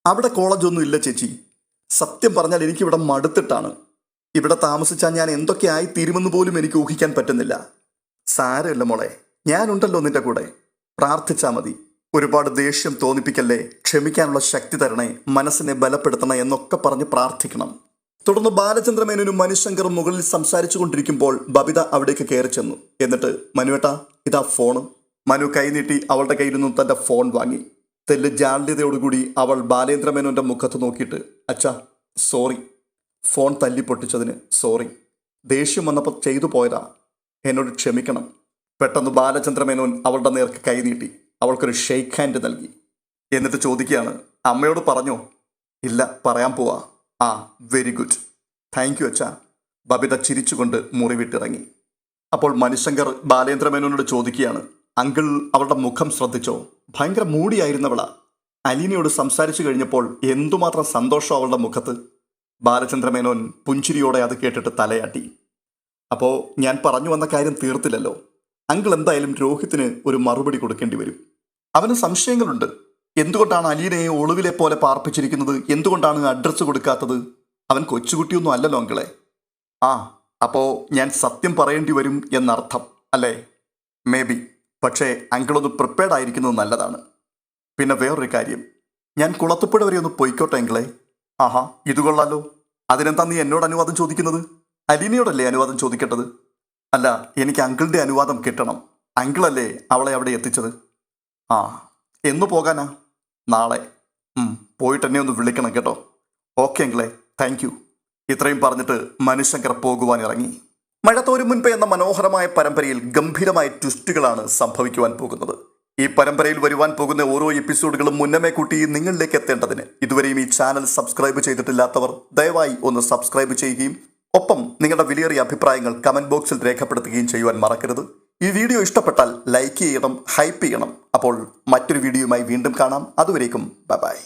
അവിടെ കോളേജൊന്നും ഇല്ല ചേച്ചി. സത്യം പറഞ്ഞാൽ എനിക്കിവിടെ മടുത്തിട്ടാണ്. ഇവിടെ താമസിച്ചാൽ ഞാൻ എന്തൊക്കെ ആയിത്തീരുമെന്ന് പോലും എനിക്ക് ഊഹിക്കാൻ പറ്റുന്നില്ല. സാരമില്ല മോളെ, ഞാനുണ്ടല്ലോ നിന്റെ കൂടെ. പ്രാർത്ഥിച്ചാൽ മതി. ഒരുപാട് ദേഷ്യം തോന്നിപ്പിക്കല്ലേ, ക്ഷമിക്കാനുള്ള ശക്തി തരണേ, മനസ്സിനെ ബലപ്പെടുത്തണേ എന്നൊക്കെ പറഞ്ഞ് പ്രാർത്ഥിക്കണം. തുടർന്ന് ബാലചന്ദ്രമേനോനും മനുശങ്കറും മുകളിൽ സംസാരിച്ചു കൊണ്ടിരിക്കുമ്പോൾ ബബിത അവിടേക്ക് കയറി ചെന്നു. എന്നിട്ട് മനുവേട്ടാ, ഇതാ ഫോണ്. മനു കൈനീട്ടി അവളുടെ കയ്യിൽ നിന്നും തൻ്റെ ഫോൺ വാങ്ങി. തെല്ല് ജാള്യതയോടുകൂടി അവൾ ബാലേന്ദ്രമേനോന്റെ മുഖത്ത് നോക്കിയിട്ട്, അച്ഛാ സോറി, ഫോൺ തല്ലി പൊട്ടിച്ചതിന് സോറി. ദേഷ്യം വന്നപ്പോൾ ചെയ്തു പോയതാ, എന്നോട് ക്ഷമിക്കണം. പെട്ടെന്ന് ബാലചന്ദ്രമേനോൻ അവളുടെ നേർക്ക് കൈനീട്ടി അവൾക്കൊരു ഷെയ്ക്ക് ഹാൻഡ് നൽകി. എന്നിട്ട് ചോദിക്കുകയാണ്, അമ്മയോട് പറഞ്ഞോ? ഇല്ല, പറയാൻ പോവാ. ആ, വെരി ഗുഡ്, താങ്ക് യു അച്ഛാ. ബബിത ചിരിച്ചുകൊണ്ട് മുറി വിട്ടിറങ്ങി. അപ്പോൾ മനുശങ്കർ ബാലേന്ദ്രമേനോനോട് ചോദിക്കുകയാണ്, അങ്കിൾ അവളുടെ മുഖം ശ്രദ്ധിച്ചോ? ഭയങ്കര മൂടിയായിരുന്നവളാ. അലീനയോട് സംസാരിച്ചു കഴിഞ്ഞപ്പോൾ എന്തുമാത്രം സന്തോഷം അവളുടെ മുഖത്ത്. ബാലചന്ദ്രമേനോൻ പുഞ്ചിരിയോടെ അത് കേട്ടിട്ട് തലയാട്ടി. അപ്പോൾ ഞാൻ പറഞ്ഞു വന്ന കാര്യം തീർത്തില്ലല്ലോ. അങ്കിൾ എന്തായാലും രോഹിത്തിന് ഒരു മറുപടി കൊടുക്കേണ്ടി വരും. അവന് സംശയങ്ങളുണ്ട്. എന്തുകൊണ്ടാണ് അലീനയെ ഒളിവിലെ പോലെ പാർപ്പിച്ചിരിക്കുന്നത്? എന്തുകൊണ്ടാണ് അഡ്രസ്സ് കൊടുക്കാത്തത്? അവൻ കൊച്ചുകുട്ടിയൊന്നും അല്ലല്ലോ അങ്കിളെ. ആ, അപ്പോൾ ഞാൻ സത്യം പറയേണ്ടി വരും എന്നർത്ഥം അല്ലേ? May be. പക്ഷേ അങ്കിളൊന്ന് പ്രിപ്പയർഡ് ആയിരിക്കുന്നത് നല്ലതാണ്. പിന്നെ വേറൊരു കാര്യം, ഞാൻ കുളത്തുപുഴ വരെ ഒന്ന് പൊയ്ക്കോട്ടെ അങ്കിളെ. ആഹാ, ഇത് കൊള്ളാലോ. അതിനെന്താ നീ എന്നോട് അനുവാദം ചോദിക്കുന്നത്? അലീനയോടല്ലേ അനുവാദം ചോദിക്കേണ്ടത്? അല്ല, എനിക്ക് അങ്കിളിൻ്റെ അനുവാദം കിട്ടണം. അങ്കിളല്ലേ അവളെ അവിടെ എത്തിച്ചത്. ആ, എന്ന് പോകാനാ? നാളെ. പോയിട്ട് എന്നെ ഒന്ന് വിളിക്കണം കേട്ടോ. ഓക്കെ അങ്കിളെ, താങ്ക് യു. ഇത്രയും പറഞ്ഞിട്ട് മനുശങ്കർ പോകുവാൻ ഇറങ്ങി. മഴ തോരും മുൻപേ എന്ന മനോഹരമായ പരമ്പരയിൽ ഗംഭീരമായ ട്വിസ്റ്റുകളാണ് സംഭവിക്കുവാൻ പോകുന്നത്. ഈ പരമ്പരയിൽ വരുവാൻ പോകുന്ന ഓരോ എപ്പിസോഡുകളും മുന്നമേ കൂട്ടി നിങ്ങളിലേക്ക് എത്തേണ്ടതിന് ഇതുവരെയും ഈ ചാനൽ സബ്സ്ക്രൈബ് ചെയ്തിട്ടില്ലാത്തവർ ദയവായി ഒന്ന് സബ്സ്ക്രൈബ് ചെയ്യുകയും ഒപ്പം നിങ്ങളുടെ വിലയേറിയ അഭിപ്രായങ്ങൾ കമന്റ് ബോക്സിൽ രേഖപ്പെടുത്തുകയും ചെയ്യുവാൻ മറക്കരുത്. ഈ വീഡിയോ ഇഷ്ടപ്പെട്ടാൽ ലൈക്ക് ചെയ്യണം, ഹൈപ്പ് ചെയ്യണം. അപ്പോൾ മറ്റൊരു വീഡിയോയുമായി വീണ്ടും കാണാം. അതുവരേക്കും ബൈ ബൈ.